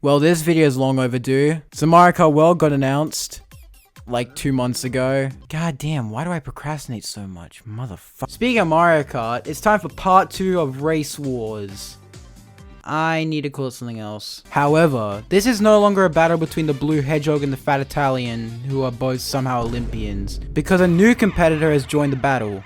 Well, this video is long overdue. So Mario Kart World got announced like 2 months ago. God damn, why do I procrastinate so much? Motherfucker. Speaking of Mario Kart, it's time for part 2 of Race Wars. I need to call it something else. However, this is no longer a battle between the Blue Hedgehog and the Fat Italian, who are both somehow Olympians, because a new competitor has joined the battle.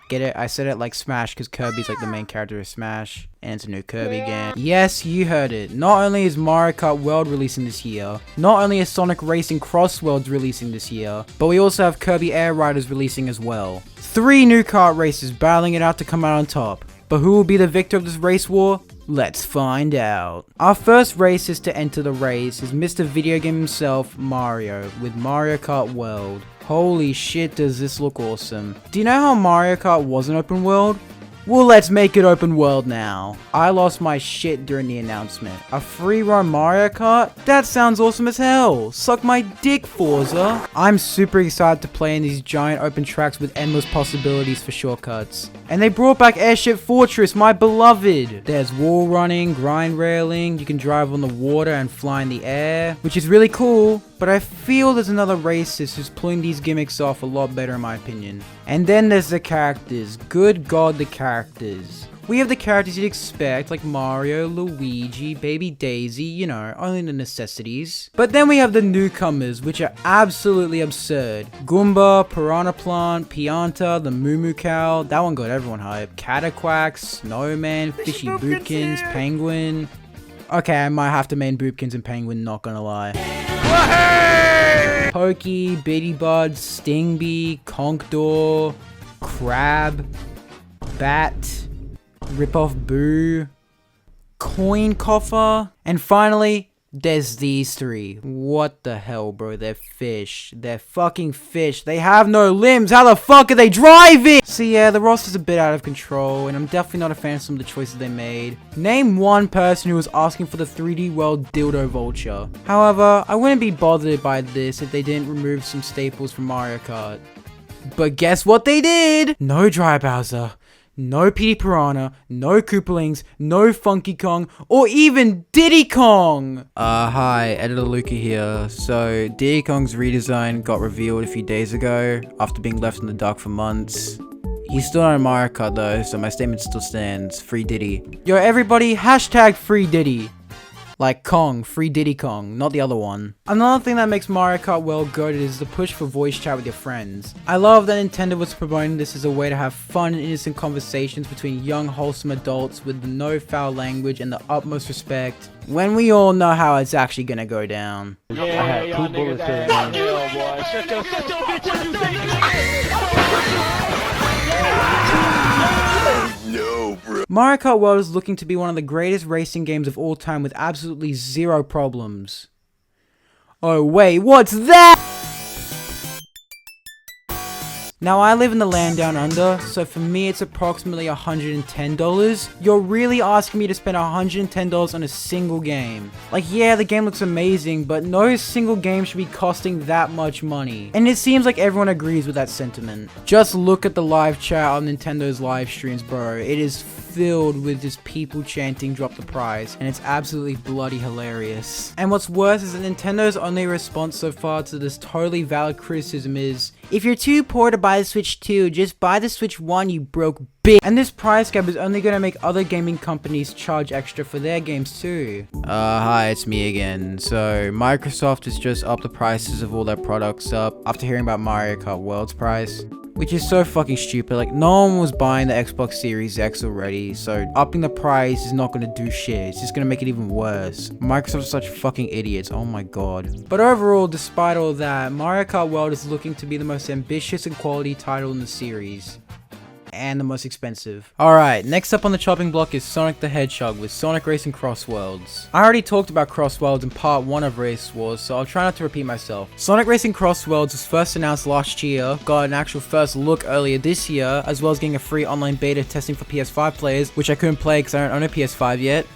Get it? I said it like Smash because Kirby's like the main character of Smash, and it's a new Kirby game. Yes, you heard it. Not only is Mario Kart World releasing this year, not only is Sonic Racing CrossWorlds releasing this year, but we also have Kirby Air Riders releasing as well. 3 new kart races battling it out to come out on top. But who will be the victor of this race war? Let's find out. Our first racist to enter the race is Mr. Video Game himself, Mario, with Mario Kart World. Holy shit, does this look awesome. Do you know how Mario Kart wasn't open world? Well, let's make it open world now. I lost my shit during the announcement. A free run Mario Kart? That sounds awesome as hell. Suck my dick, Forza. I'm super excited to play in these giant open tracks with endless possibilities for shortcuts. And they brought back Airship Fortress, my beloved. There's wall running, grind railing, you can drive on the water and fly in the air, which is really cool. But I feel there's another racist who's pulling these gimmicks off a lot better in my opinion. And then there's the characters. Good god, the characters. We have the characters you'd expect, like Mario, Luigi, Baby Daisy, you know, only the necessities. But then we have the newcomers, which are absolutely absurd. Goomba, Piranha Plant, Pianta, the Moo Moo Cow, that one got everyone hyped. Cataquack, Snowman, Fishy Boopkins, Penguin. Okay, I might have to main Boopkins and Penguin, not gonna lie. Pokey, Bitty Bud, Stingbee, Conkdor, Crab, Bat, Ripoff Boo, Coin Coffer, and finally, there's these 3. What the hell, bro? They're fish. They're fucking fish. They have no limbs. How the fuck are they driving? So yeah, the roster's a bit out of control, and I'm definitely not a fan of some of the choices they made. Name one person who was asking for the 3D World Dildo Vulture. However, I wouldn't be bothered by this if they didn't remove some staples from Mario Kart. But guess what they did? No Dry Bowser. No Petey Piranha, no Koopalings, no Funky Kong, or even Diddy Kong! Hi, Editor Luka here. So, Diddy Kong's redesign got revealed a few days ago, after being left in the dark for months. He's still not in Mario Kart though, so my statement still stands. Free Diddy. Yo everybody, hashtag Free Diddy. Like Kong, Free Diddy Kong, not the other one. Another thing that makes Mario Kart World goated is the push for voice chat with your friends. I love that Nintendo was promoting this as a way to have fun and innocent conversations between young wholesome adults with no foul language and the utmost respect, when we all know how it's actually gonna go down. I had 2 bullets in Mario Kart World is looking to be one of the greatest racing games of all time with absolutely 0 problems. Oh wait, what's that? Now I live in the land down under, so for me it's approximately $110. You're really asking me to spend $110 on a single game. Like yeah, the game looks amazing, but no single game should be costing that much money. And it seems like everyone agrees with that sentiment. Just look at the live chat on Nintendo's live streams, bro. It is filled with just people chanting drop the price, and it's absolutely bloody hilarious. And what's worse is that Nintendo's only response so far to this totally valid criticism is, if you're too poor to buy the Switch 2, just buy the Switch 1, you broke bitch. And this price gap is only gonna make other gaming companies charge extra for their games too. Hi, it's me again. So, Microsoft has just upped the prices of all their products up after hearing about Mario Kart World's price. Which is so fucking stupid. Like, no one was buying the Xbox Series X already, so upping the price is not gonna do shit. It's just gonna make it even worse. Microsoft is such fucking idiots. Oh my god. But overall, despite all that, Mario Kart World is looking to be the most ambitious and quality title in the series. And the most expensive. Alright, next up on the chopping block is Sonic the Hedgehog with Sonic Racing CrossWorlds. I already talked about CrossWorlds in part 1 of Race Wars, so I'll try not to repeat myself. Sonic Racing CrossWorlds was first announced last year, got an actual first look earlier this year, as well as getting a free online beta testing for PS5 players, which I couldn't play because I don't own a PS5 yet.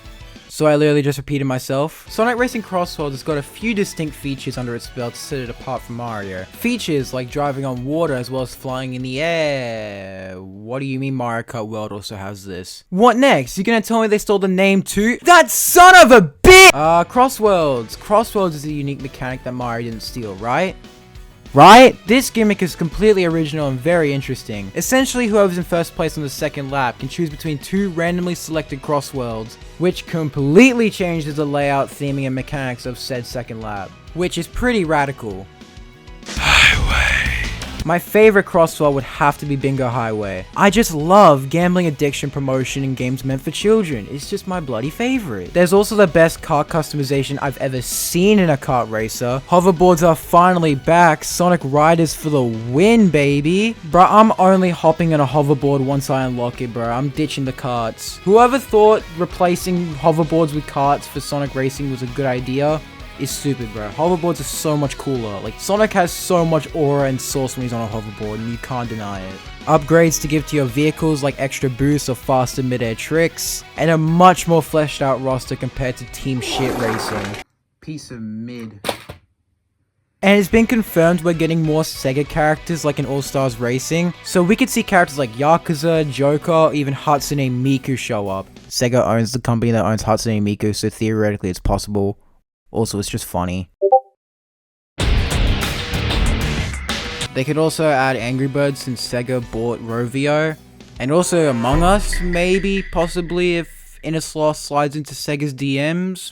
so I literally just repeated myself. Sonic Racing CrossWorlds has got a few distinct features under its belt to set it apart from Mario. Features like driving on water as well as flying in the air. What do you mean Mario Kart World also has this? What next? You gonna tell me they stole the name too? That son of a bitch! CrossWorlds. CrossWorlds is a unique mechanic that Mario didn't steal, right? Right? This gimmick is completely original and very interesting. Essentially, whoever's in first place on the second lap can choose between two randomly selected crossworlds, which completely changes the layout, theming, and mechanics of said second lap, which is pretty radical. My favorite crossworld would have to be Bingo Highway. I just love gambling addiction promotion in games meant for children. It's just my bloody favorite. There's also the best kart customization I've ever seen in a kart racer. Hoverboards are finally back. Sonic Riders for the win, baby. Bro, I'm only hopping on a hoverboard once I unlock it, bro. I'm ditching the karts. Whoever thought replacing hoverboards with karts for Sonic Racing was a good idea is stupid, bro. Hoverboards are so much cooler. Like, Sonic has so much aura and sauce when he's on a hoverboard, and you can't deny it. Upgrades to give to your vehicles like extra boosts or faster mid-air tricks, and a much more fleshed out roster compared to Team Shit Racing. Piece of mid. And it's been confirmed we're getting more Sega characters like in All-Stars Racing, so we could see characters like Yakuza, Joker, even Hatsune Miku show up. Sega owns the company that owns Hatsune Miku, so theoretically it's possible. Also, it's just funny. They could also add Angry Birds since Sega bought Rovio. And also Among Us, maybe, possibly, if Innersloth slides into Sega's DMs.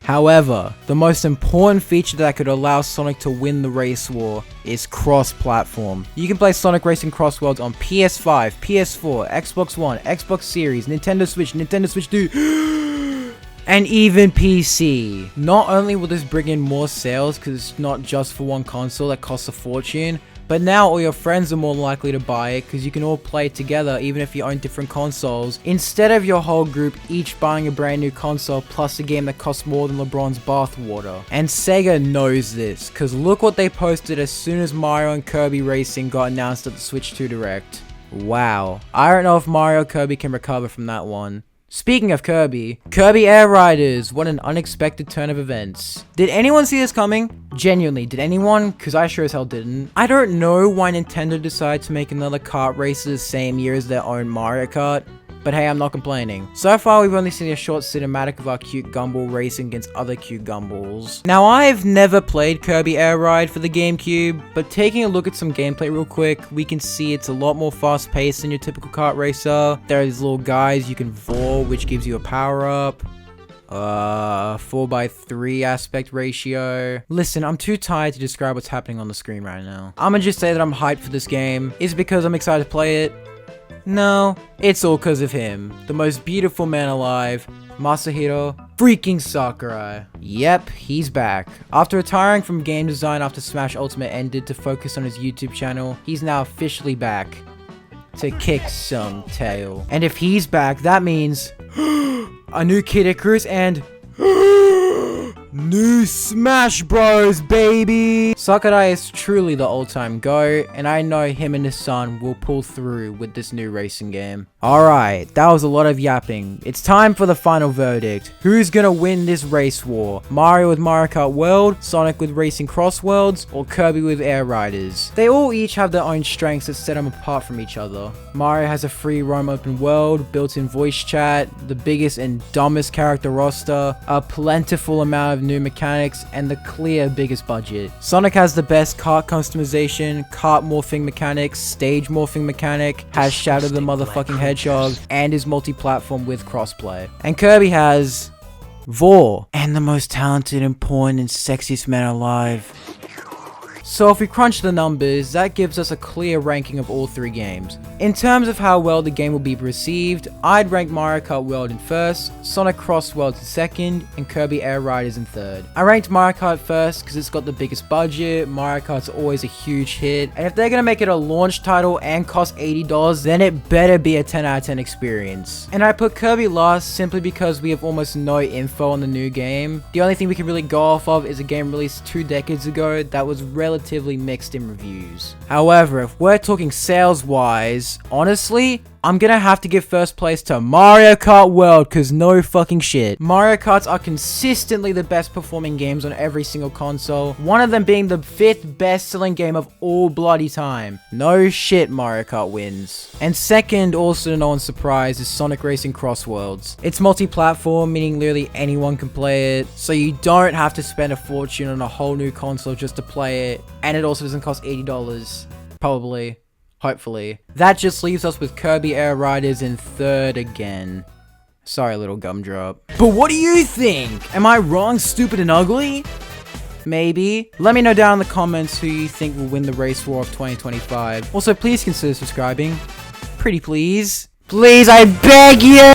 However, the most important feature that could allow Sonic to win the race war is cross-platform. You can play Sonic Racing CrossWorlds on PS5, PS4, Xbox One, Xbox Series, Nintendo Switch 2, and even PC. Not only will this bring in more sales because it's not just for one console that costs a fortune, but now all your friends are more likely to buy it because you can all play it together even if you own different consoles, instead of your whole group each buying a brand new console plus a game that costs more than LeBron's bathwater. And Sega knows this, because look what they posted as soon as Mario and Kirby Racing got announced at the Switch 2 Direct. Wow. I don't know if Mario Kirby can recover from that one. Speaking of Kirby Air Riders, what an unexpected turn of events. Did anyone see this coming? Genuinely, did anyone? Cause I sure as hell didn't. I don't know why Nintendo decided to make another kart racer the same year as their own Mario Kart, but hey, I'm not complaining. So far, we've only seen a short cinematic of our cute Gumball racing against other cute Gumballs. Now, I've never played Kirby Air Ride for the GameCube, but taking a look at some gameplay real quick, we can see it's a lot more fast-paced than your typical kart racer. There are these little guys you can vor, which gives you a power-up. 4:3 aspect ratio. Listen, I'm too tired to describe what's happening on the screen right now. I'ma just say that I'm hyped for this game. Is it because I'm excited to play it? No, it's all because of him. The most beautiful man alive, Masahiro freaking Sakurai. Yep, he's back. After retiring from game design after Smash Ultimate ended to focus on his YouTube channel, he's now officially back to kick some tail. And if he's back, that means a new Kid Icarus and new Smash Bros, baby! Sakurai is truly the all-time GOAT, and I know him and his son will pull through with this new racing game. Alright, that was a lot of yapping. It's time for the final verdict. Who's gonna win this race war? Mario with Mario Kart World, Sonic with Racing CrossWorlds, or Kirby with Air Riders? They all each have their own strengths that set them apart from each other. Mario has a free roam open world, built-in voice chat, the biggest and dumbest character roster, a plentiful amount of new mechanics, and the clear biggest budget. Sonic has the best kart customization, kart morphing mechanics, stage morphing mechanic, has Shadow the motherfucking Hedgehog, and is multi-platform with crossplay. And Kirby has Vor, and the most talented, important, and sexiest man alive. So if we crunch the numbers, that gives us a clear ranking of all three games. In terms of how well the game will be received, I'd rank Mario Kart World in first, Sonic CrossWorlds in second, and Kirby Air Riders in third. I ranked Mario Kart first because it's got the biggest budget, Mario Kart's always a huge hit, and if they're gonna make it a launch title and cost $80, then it better be a 10 out of 10 experience. And I put Kirby last simply because we have almost no info on the new game. The only thing we can really go off of is a game released 2 decades ago that was relatively mixed in reviews. However, if we're talking sales wise, honestly, I'm gonna have to give first place to Mario Kart World, cause no fucking shit. Mario Karts are consistently the best performing games on every single console, one of them being the 5th best selling game of all bloody time. No shit, Mario Kart wins. And second, also to no one's surprise, is Sonic Racing CrossWorlds. It's multi-platform, meaning literally anyone can play it, so you don't have to spend a fortune on a whole new console just to play it, and it also doesn't cost $80. Probably. Hopefully. That just leaves us with Kirby Air Riders in third again. Sorry, little gumdrop. But what do you think? Am I wrong, stupid and ugly? Maybe. Let me know down in the comments who you think will win the race war of 2025. Also, please consider subscribing. Pretty please. Please, I beg you!